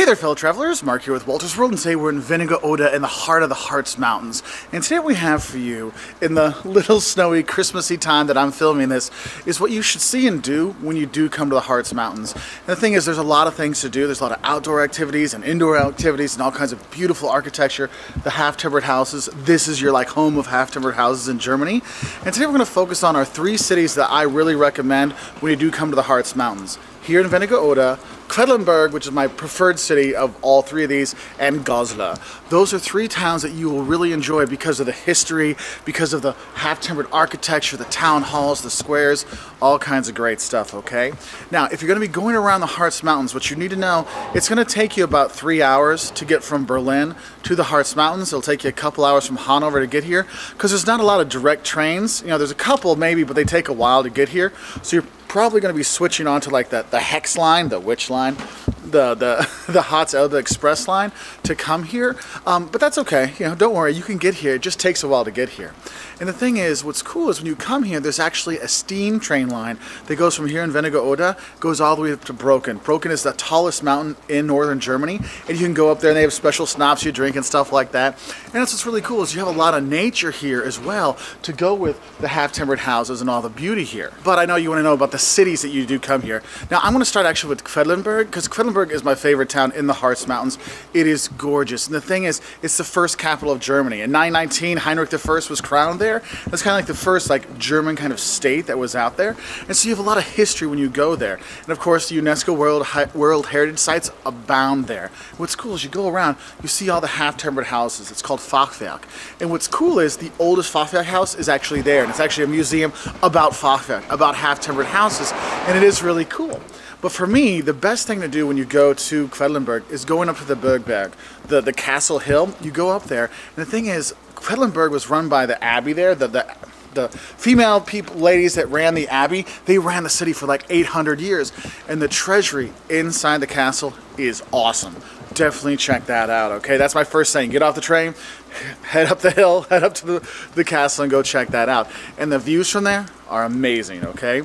there, fellow travelers. Mark here with Wolters World, and today we're in Wernigerode in the heart of the Harz Mountains. And today what we have for you, in the little snowy Christmassy time that I'm filming this, is what you should see and do when you do come to the Harz Mountains. And the thing is, there's a lot of things to do. There's a lot of outdoor activities and indoor activities and all kinds of beautiful architecture. The half-timbered houses. This is your home of half-timbered houses in Germany. And today we're going to focus on our 3 cities that I really recommend when you do come to the Harz Mountains. Here in Wernigerode, Quedlinburg, which is my preferred city of all 3 of these, and Goslar. Those are 3 towns that you will really enjoy because of the history, because of the half-timbered architecture, the town halls, the squares, all kinds of great stuff, okay? Now, if you're going to be going around the Harz Mountains, what you need to know, it's going to take you about 3 hours to get from Berlin to the Harz Mountains. It'll take you a couple hours from Hanover to get here, because there's not a lot of direct trains. You know, there's a couple maybe, but they take a while to get here. So you're probably going to be switching on to like the Hexe line, the witch line, the Harz Express line to come here, but that's okay. You know, don't worry, you can get here. It just takes a while to get here. And the thing is, what's cool is when you come here, there's actually a steam train line that goes from here in Wernigerode, goes all the way up to Brochen. Brochen is the tallest mountain in northern Germany, and you can go up there and they have special schnapps you drink and stuff like that. And that's what's really cool is you have a lot of nature here as well to go with the half-timbered houses and all the beauty here. But I know you want to know about the cities that you do come here. Now I'm going to start actually with Quedlinburg, because Quedlinburg is my favorite town in the Harz Mountains. It is gorgeous, and the thing is, it's the first capital of Germany. In 919, Heinrich I was crowned there. That's kind of like the first German kind of state that was out there, and so you have a lot of history when you go there. And of course, the UNESCO World Heritage Sites abound there. What's cool is you go around, you see all the half-timbered houses. It's called Fachwerk, and what's cool is the oldest Fachwerk house is actually there, and it's actually a museum about Fachwerk, about half-timbered houses, and it is really cool. But for me, the best thing to do when you go to Quedlinburg is going up to the Bergberg, the castle hill. You go up there, and the thing is, Quedlinburg was run by the abbey there, the female ladies that ran the abbey. They ran the city for like 800 years, and the treasury inside the castle is awesome. Definitely check that out, okay? That's my first thing. Get off the train, head up the hill, head up to the castle and go check that out. And the views from there are amazing, okay?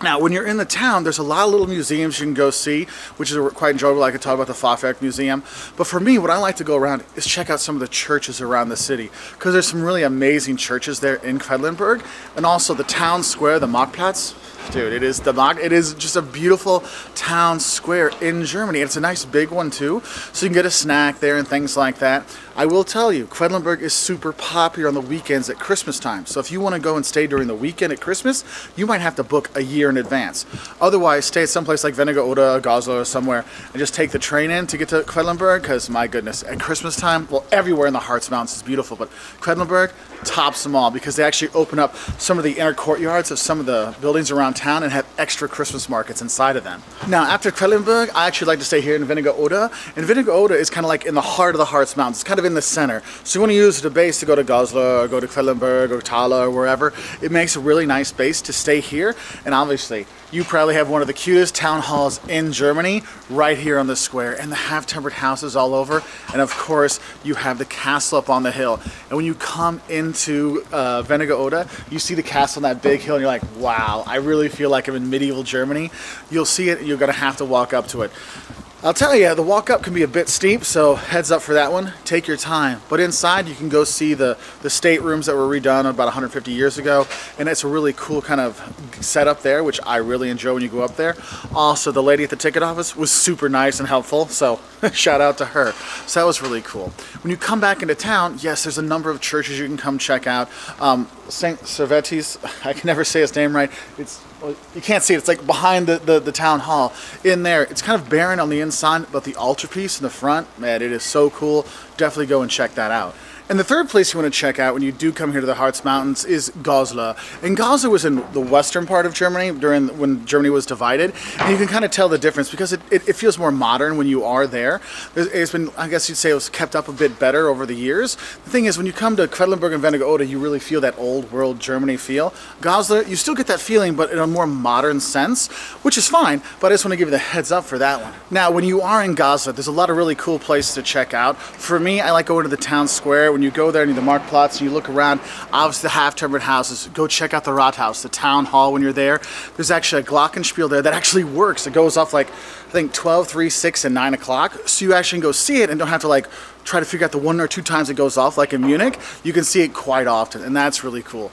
Now, when you're in the town, there's a lot of little museums you can go see, which is quite enjoyable. I could talk about the Fachwerk Museum. But for me, what I like to go around is check out some of the churches around the city, because there's some really amazing churches there in Quedlinburg. And also the town square, the Marktplatz. Dude, it is just a beautiful town square in Germany. It's a nice big one too, so you can get a snack there and things like that. I will tell you, Quedlinburg is super popular on the weekends at Christmas time. So if you want to go and stay during the weekend at Christmas, you might have to book a year in advance. Otherwise, stay at someplace like Wernigerode, Goslar, or somewhere, and just take the train in to get to Quedlinburg, because my goodness, at Christmas time, well, everywhere in the Harz Mountains is beautiful, but Quedlinburg tops them all, because they actually open up some of the inner courtyards of some of the buildings around town and have extra Christmas markets inside of them. Now, after Quedlinburg, I actually like to stay here in Wernigerode, and Wernigerode is kind of like in the heart of the Harz Mountains. It's kind of in the center. So you want to use the base to go to Goslar, or go to Quedlinburg, or Thaler, or wherever. It makes a really nice base to stay here, and obviously, you probably have one of the cutest town halls in Germany right here on the square, and the half-timbered houses all over, and of course you have the castle up on the hill. And when you come into Wernigerode, you see the castle on that big hill, and you're like, wow, I really feel like I'm in medieval Germany. You'll see it, and you're going to have to walk up to it. I'll tell you, the walk up can be a bit steep, so heads up for that one. Take your time. But inside, you can go see the staterooms that were redone about 150 years ago, and it's a really cool kind of setup there, which I really enjoy when you go up there. Also, the lady at the ticket office was super nice and helpful, so shout out to her. So that was really cool. When you come back into town, yes, there's a number of churches you can come check out. St. Servetis, I can never say his name right. You can't see it. It's like behind the town hall. In there, it's kind of barren on the inside, but the altarpiece in the front, man, it is so cool. Definitely go and check that out. And the third place you want to check out when you do come here to the Harz Mountains is Goslar. And Goslar was in the western part of Germany when Germany was divided. And you can kind of tell the difference because it feels more modern when you are there. It's been, I guess you'd say, it was kept up a bit better over the years. The thing is, when you come to Quedlinburg and Wernigerode, you really feel that old world Germany feel. Goslar, you still get that feeling, but in a more modern sense, which is fine, but I just want to give you the heads up for that one. Now, when you are in Goslar, there's a lot of really cool places to check out. For me, I like going to the town square, when you go there near the Marktplatz and you look around, obviously the half-timbered houses, go check out the Rathaus, the town hall when you're there. There's actually a glockenspiel there that actually works. It goes off like, I think 12, 3, 6, and 9 o'clock. So you actually can go see it and don't have to like try to figure out the 1 or 2 times it goes off like in Munich. You can see it quite often, and that's really cool.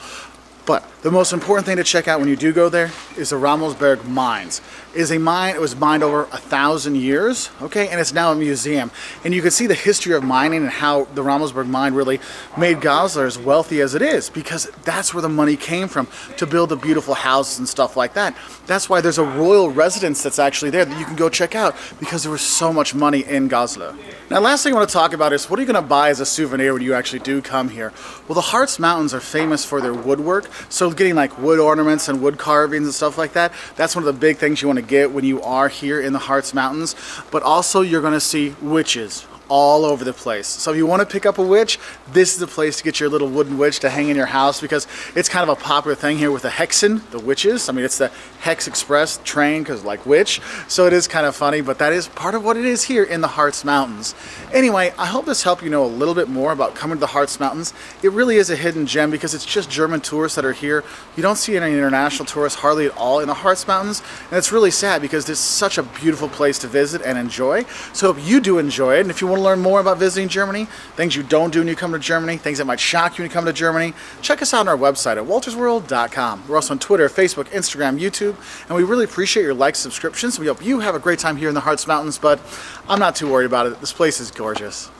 But the most important thing to check out when you do go there is the Rammelsberg mines. It is a mine, it was mined over 1,000 years, okay, and it's now a museum. And you can see the history of mining and how the Rammelsberg mine really made Goslar as wealthy as it is, because that's where the money came from to build the beautiful houses and stuff like that. That's why there's a royal residence that's actually there that you can go check out, because there was so much money in Goslar. Now, last thing I want to talk about is what are you going to buy as a souvenir when you actually do come here? Well, the Harz Mountains are famous for their woodwork, so getting like wood ornaments and wood carvings and stuff like that, that's one of the big things you want to get when you are here in the Harz Mountains. But also you're going to see witches all over the place. So if you want to pick up a witch, this is the place to get your little wooden witch to hang in your house, because it's kind of a popular thing here with the Hexen, the witches. I mean, it's the Hexe Express train, because like witch. So it is kind of funny, but that is part of what it is here in the Harz Mountains. Anyway, I hope this helped you know a little bit more about coming to the Harz Mountains. It really is a hidden gem because it's just German tourists that are here. You don't see any international tourists hardly at all in the Harz Mountains, and it's really sad because it's such a beautiful place to visit and enjoy. So hope you do enjoy it, and if you want to learn more about visiting Germany, things you don't do when you come to Germany, things that might shock you when you come to Germany, check us out on our website at woltersworld.com. We're also on Twitter, Facebook, Instagram, YouTube, and we really appreciate your likes, subscriptions. We hope you have a great time here in the Harz Mountains, but I'm not too worried about it. This place is gorgeous.